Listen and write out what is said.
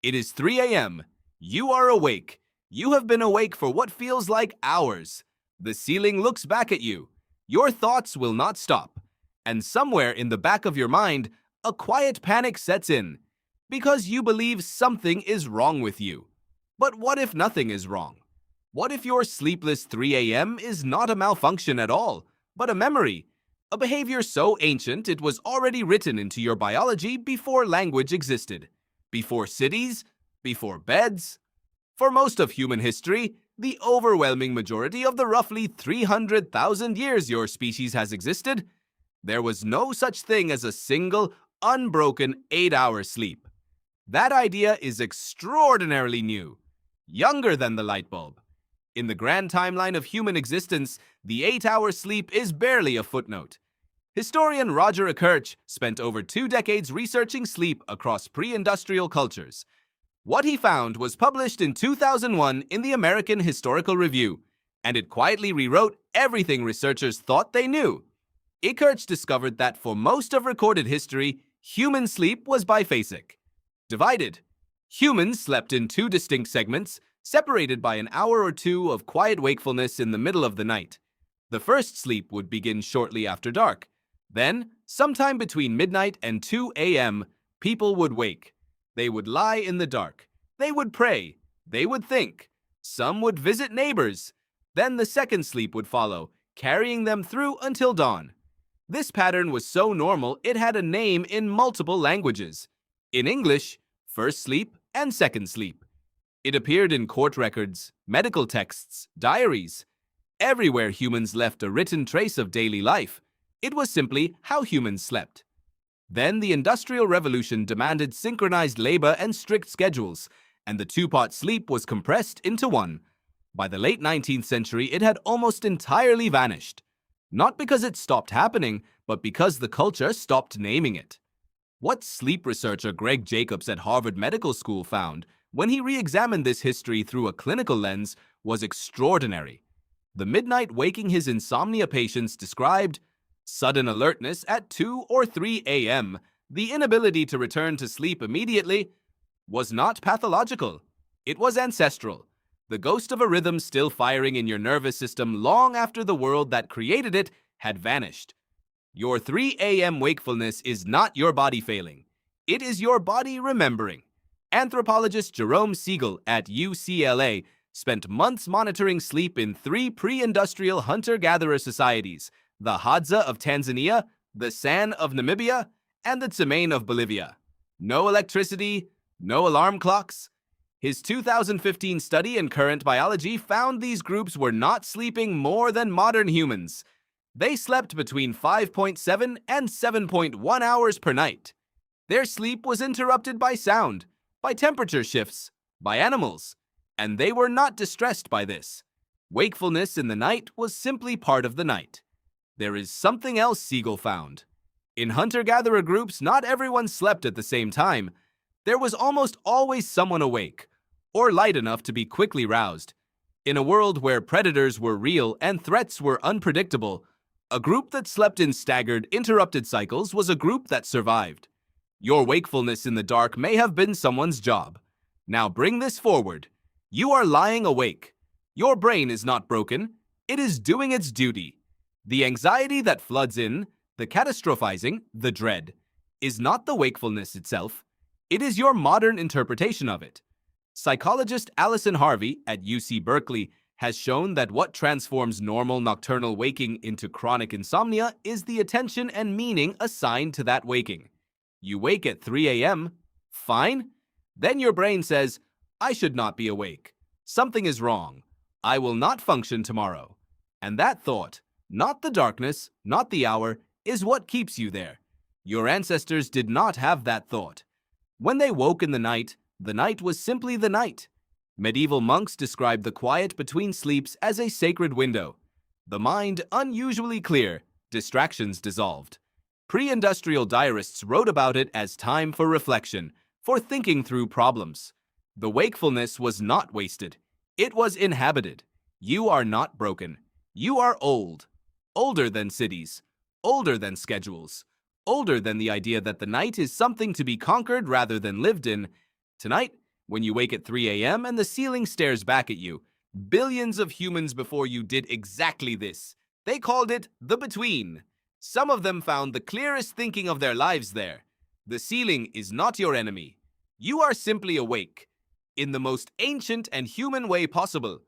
It is 3 a.m. You are awake. You have been awake for what feels like hours. The ceiling looks back at you. Your thoughts will not stop. And somewhere in the back of your mind, a quiet panic sets in. Because you believe something is wrong with you. But what if nothing is wrong? What if your sleepless 3 a.m. is not a malfunction at all, but a memory? A behavior so ancient it was already written into your biology before language existed. Before cities, before beds. For most of human history, the overwhelming majority of the roughly 300,000 years your species has existed, there was no such thing as a single, unbroken 8-hour sleep. That idea is extraordinarily new, younger than the light bulb. In the grand timeline of human existence, the 8-hour sleep is barely a footnote. Historian Roger Akirch spent over 2 decades researching sleep across pre-industrial cultures. What he found was published in 2001 in the American Historical Review, and it quietly rewrote everything researchers thought they knew. Akirch discovered that for most of recorded history, human sleep was biphasic. Divided. Humans slept in 2 distinct segments, separated by an hour or 2 of quiet wakefulness in the middle of the night. The first sleep would begin shortly after dark. Then, sometime between midnight and 2 a.m., people would wake. They would lie in the dark. They would pray. They would think. Some would visit neighbors. Then the second sleep would follow, carrying them through until dawn. This pattern was so normal it had a name in multiple languages. In English, first sleep and second sleep. It appeared in court records, medical texts, diaries. Everywhere humans left a written trace of daily life. It was simply how humans slept. Then the Industrial Revolution demanded synchronized labor and strict schedules, and the 2-part sleep was compressed into one. By the late 19th century, it had almost entirely vanished. Not because it stopped happening, but because the culture stopped naming it. What sleep researcher Greg Jacobs at Harvard Medical School found, when he re-examined this history through a clinical lens, was extraordinary. The midnight waking his insomnia patients described sudden alertness at 2 or 3 a.m., the inability to return to sleep immediately, was not pathological. It was ancestral. The ghost of a rhythm still firing in your nervous system long after the world that created it had vanished. Your 3 a.m. wakefulness is not your body failing. It is your body remembering. Anthropologist Jerome Siegel at UCLA spent months monitoring sleep in 3 pre-industrial hunter-gatherer societies, the Hadza of Tanzania, the San of Namibia, and the Tsimane of Bolivia. No electricity, no alarm clocks. His 2015 study in Current Biology found these groups were not sleeping more than modern humans. They slept between 5.7 and 7.1 hours per night. Their sleep was interrupted by sound, by temperature shifts, by animals, and they were not distressed by this. Wakefulness in the night was simply part of the night. There is something else Siegel found. In hunter-gatherer groups, not everyone slept at the same time. There was almost always someone awake, or light enough to be quickly roused. In a world where predators were real and threats were unpredictable, a group that slept in staggered, interrupted cycles was a group that survived. Your wakefulness in the dark may have been someone's job. Now bring this forward. You are lying awake. Your brain is not broken. It is doing its duty. The anxiety that floods in, the catastrophizing, the dread, is not the wakefulness itself. It is your modern interpretation of it. Psychologist Allison Harvey at UC Berkeley has shown that what transforms normal nocturnal waking into chronic insomnia is the attention and meaning assigned to that waking. You wake at 3 a.m., fine. Then your brain says, I should not be awake. Something is wrong. I will not function tomorrow. And that thought, not the darkness, not the hour, is what keeps you there. Your ancestors did not have that thought. When they woke in the night was simply the night. Medieval monks described the quiet between sleeps as a sacred window. The mind unusually clear, distractions dissolved. Pre-industrial diarists wrote about it as time for reflection, for thinking through problems. The wakefulness was not wasted. It was inhabited. You are not broken. You are old. Older than cities. Older than schedules. Older than the idea that the night is something to be conquered rather than lived in. Tonight, When you wake at 3 a.m. and the ceiling stares back at you, billions of humans before you did exactly this. They called it the between. Some of them found the clearest thinking of their lives there. The ceiling is not your enemy. You are simply awake, in the most ancient and human way possible.